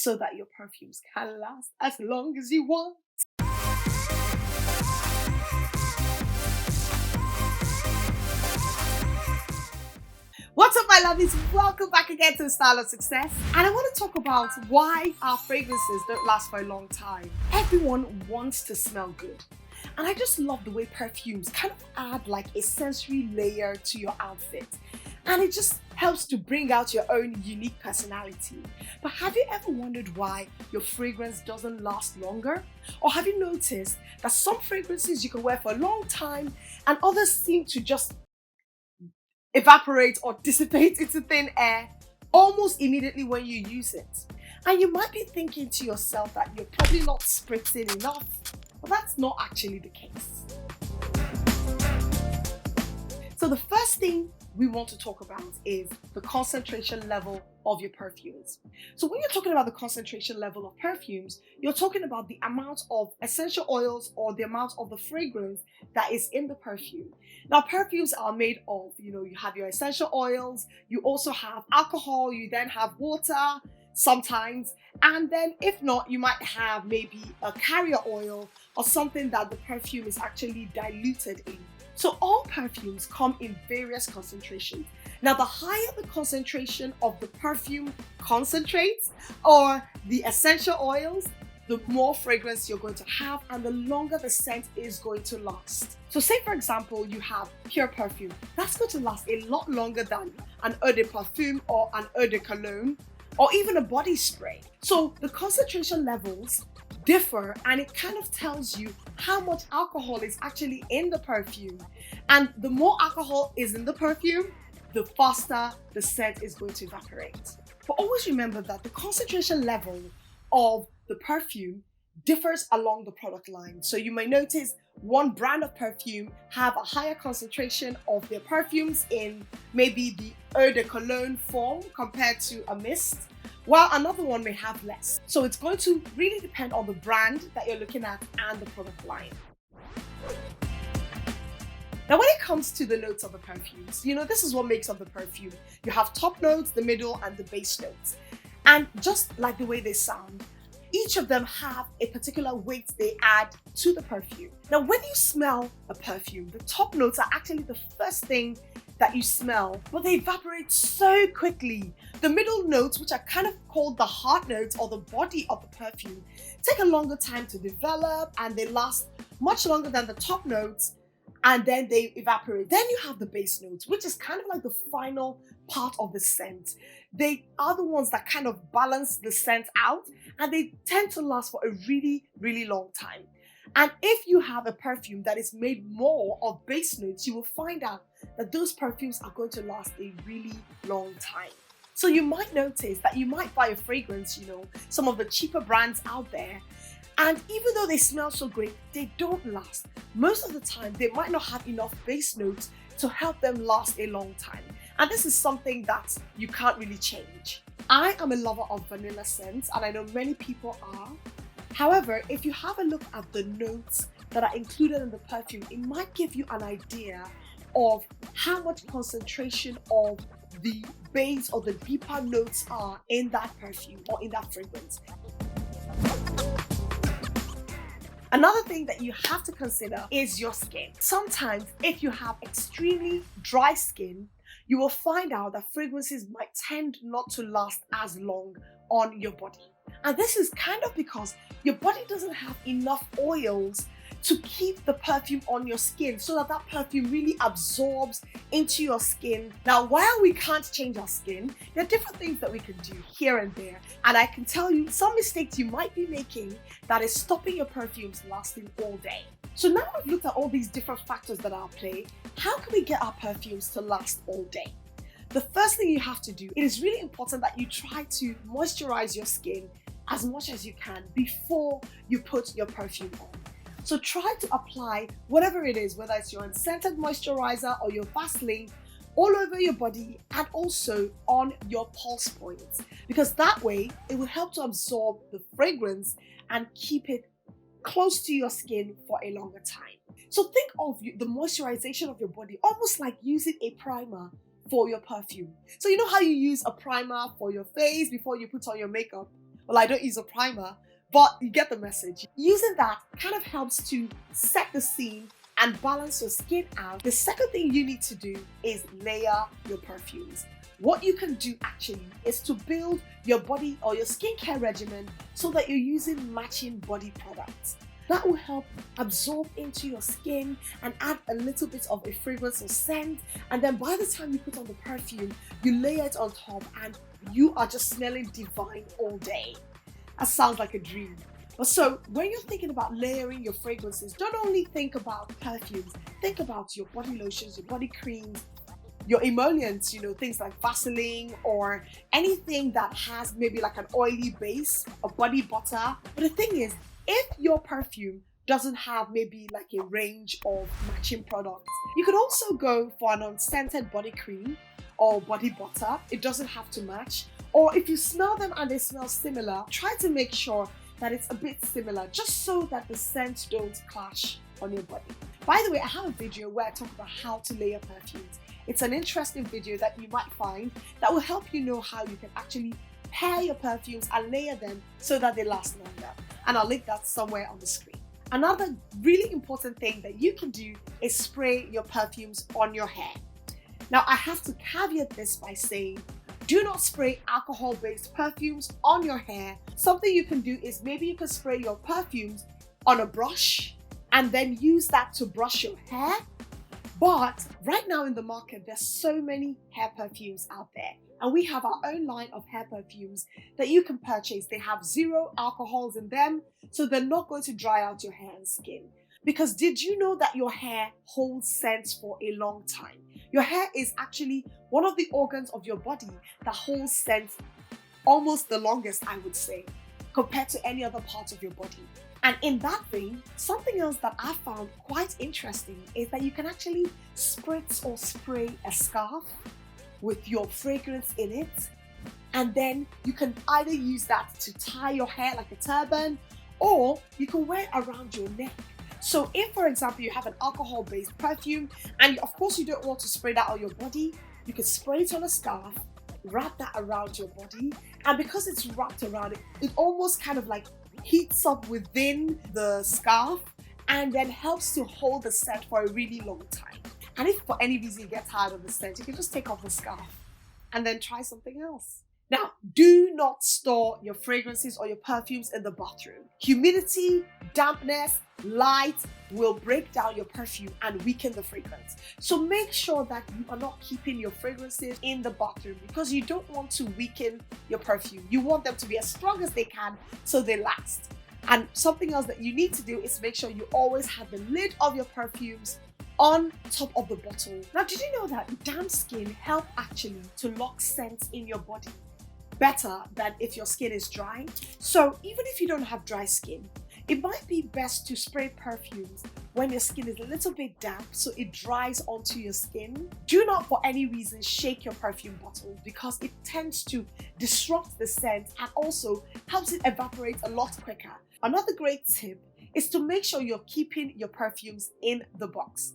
so that your perfumes can last as long as you want. What's up, my lovies? Welcome back again to the Style of Success. And I want to talk about why our fragrances don't last for a long time. Everyone wants to smell good. And I just love the way perfumes kind of add like a sensory layer to your outfit. And it just helps to bring out your own unique personality. But have you ever wondered why your fragrance doesn't last longer? Or have you noticed that some fragrances you can wear for a long time and others seem to just evaporate or dissipate into thin air almost immediately when you use it? And you might be thinking to yourself that you're probably not spritzing enough, but that's not actually the case. So the first thing we want to talk about is the concentration level of your perfumes. So when you're talking about the concentration level of perfumes, you're talking about the amount of essential oils or the amount of the fragrance that is in the perfume. Now, perfumes are made of, you have your essential oils, you also have alcohol, you then have water sometimes, and then if not, you might have maybe a carrier oil or something that the perfume is actually diluted in. So all perfumes come in various concentrations. Now, the higher the concentration of the perfume concentrates or the essential oils, the more fragrance you're going to have and the longer the scent is going to last. So say, for example, you have pure perfume. That's going to last a lot longer than an eau de parfum or an eau de cologne or even a body spray. So the concentration levels differ, and it kind of tells you how much alcohol is actually in the perfume. And the more alcohol is in the perfume, the faster the scent is going to evaporate. But always remember that the concentration level of the perfume differs along the product line. So you may notice one brand of perfume have a higher concentration of their perfumes in maybe the eau de cologne form compared to a mist, while another one may have less. So it's going to really depend on the brand that you're looking at and the product line. Now, when it comes to the notes of the perfumes, this is what makes up the perfume. You have top notes, the middle, and the base notes. And just like the way they sound, each of them have a particular weight they add to the perfume. Now, when you smell a perfume, the top notes are actually the first thing that you smell, but they evaporate so quickly. The middle notes, which are kind of called the heart notes or the body of the perfume, take a longer time to develop and they last much longer than the top notes, and then they evaporate. Then you have the base notes, which is kind of like the final part of the scent. They are the ones that kind of balance the scent out, and they tend to last for a really, really long time. And if you have a perfume that is made more of base notes, you will find out that those perfumes are going to last a really long time. So you might notice that you might buy a fragrance, some of the cheaper brands out there, and even though they smell so great, they don't last. Most of the time, they might not have enough base notes to help them last a long time. And this is something that you can't really change. I am a lover of vanilla scents, and I know many people are. However, if you have a look at the notes that are included in the perfume, it might give you an idea of how much concentration of the base or the deeper notes are in that perfume or in that fragrance. Another thing that you have to consider is your skin. Sometimes if you have extremely dry skin, you will find out that fragrances might tend not to last as long on your body. And this is kind of because your body doesn't have enough oils to keep the perfume on your skin so that that perfume really absorbs into your skin. Now, while we can't change our skin, there are different things that we can do here and there. And I can tell you some mistakes you might be making that is stopping your perfumes lasting all day. So now we've looked at all these different factors that are at play, how can we get our perfumes to last all day? The first thing you have to do, it is really important that you try to moisturize your skin as much as you can before you put your perfume on. So try to apply whatever it is, whether it's your unscented moisturizer or your Vaseline, all over your body and also on your pulse points, because that way it will help to absorb the fragrance and keep it close to your skin for a longer time. So think of the moisturization of your body almost like using a primer for your perfume. So you know how you use a primer for your face before you put on your makeup? Well, I don't use a primer, but you get the message. Using that kind of helps to set the scene and balance your skin out. The second thing you need to do is layer your perfumes. What you can do actually is to build your body or your skincare regimen so that you're using matching body products. That will help absorb into your skin and add a little bit of a fragrance or scent. And then by the time you put on the perfume, you layer it on top and you are just smelling divine all day. That sounds like a dream. But so when you're thinking about layering your fragrances, don't only think about perfumes, think about your body lotions, your body creams, your emollients, things like Vaseline or anything that has maybe like an oily base or body butter. But the thing is, if your perfume doesn't have maybe like a range of matching products, you could also go for an unscented body cream or body butter. It doesn't have to match. Or if you smell them and they smell similar, try to make sure that it's a bit similar, just so that the scents don't clash on your body. By the way, I have a video where I talk about how to layer perfumes. It's an interesting video that you might find that will help you know how you can actually pair your perfumes and layer them so that they last longer. And I'll link that somewhere on the screen. Another really important thing that you can do is spray your perfumes on your hair. Now, I have to caveat this by saying, do not spray alcohol-based perfumes on your hair. Something you can do is maybe you can spray your perfumes on a brush and then use that to brush your hair. But right now in the market, there's so many hair perfumes out there. And we have our own line of hair perfumes that you can purchase. They have 0 alcohols in them, so they're not going to dry out your hair and skin. Because did you know that your hair holds scents for a long time? Your hair is actually one of the organs of your body that holds scents almost the longest, I would say, compared to any other part of your body. And in that vein, something else that I found quite interesting is that you can actually spritz or spray a scarf with your fragrance in it. And then you can either use that to tie your hair like a turban, or you can wear it around your neck. So if, for example, you have an alcohol-based perfume, and of course you don't want to spray that on your body, you can spray it on a scarf, wrap that around your body, and because it's wrapped around it, it almost kind of like heats up within the scarf and then helps to hold the scent for a really long time. And if for any reason you get tired of the scent, you can just take off the scarf and then try something else. Now, do not store your fragrances or your perfumes in the bathroom. Humidity, dampness, light will break down your perfume and weaken the fragrance. So make sure that you are not keeping your fragrances in the bathroom because you don't want to weaken your perfume. You want them to be as strong as they can so they last. And something else that you need to do is make sure you always have the lid of your perfumes on top of the bottle. Now, did you know that damp skin help actually to lock scents in your body better than if your skin is dry? So even if you don't have dry skin, it might be best to spray perfumes when your skin is a little bit damp so it dries onto your skin. Do not for any reason shake your perfume bottle because it tends to disrupt the scent and also helps it evaporate a lot quicker. Another great tip is to make sure you're keeping your perfumes in the box.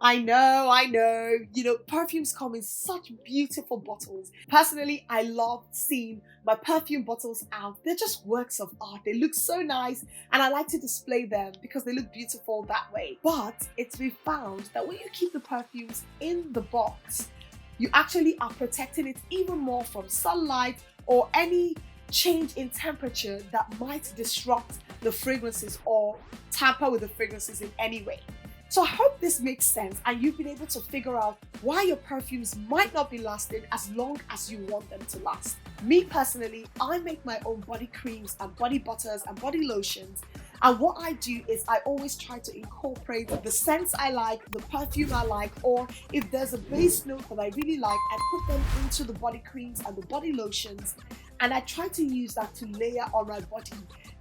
I know, perfumes come in such beautiful bottles. Personally, I love seeing my perfume bottles out. They're just works of art. They look so nice and I like to display them because they look beautiful that way. But it's been found that when you keep the perfumes in the box, you actually are protecting it even more from sunlight or any change in temperature that might disrupt the fragrances or tamper with the fragrances in any way. So I hope this makes sense and you've been able to figure out why your perfumes might not be lasting as long as you want them to last. Me personally, I make my own body creams and body butters and body lotions. And what I do is I always try to incorporate the scents I like, the perfume I like, or if there's a base note that I really like, I put them into the body creams and the body lotions. And I try to use that to layer on my body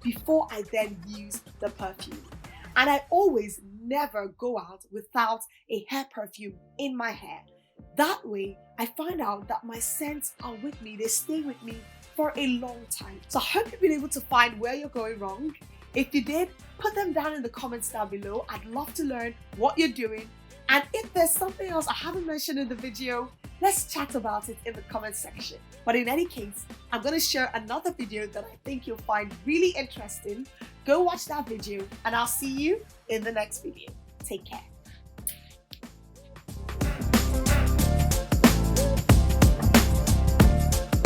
before I then use the perfume. And I always never go out without a hair perfume in my hair. That way, I find out that my scents are with me, they stay with me for a long time. So I hope you've been able to find where you're going wrong. If you did, put them down in the comments down below. I'd love to learn what you're doing And if there's something else I haven't mentioned in the video, let's chat about it in the comment section. But in any case, I'm going to share another video that I think you'll find really interesting. Go watch that video and I'll see you in the next video. Take care.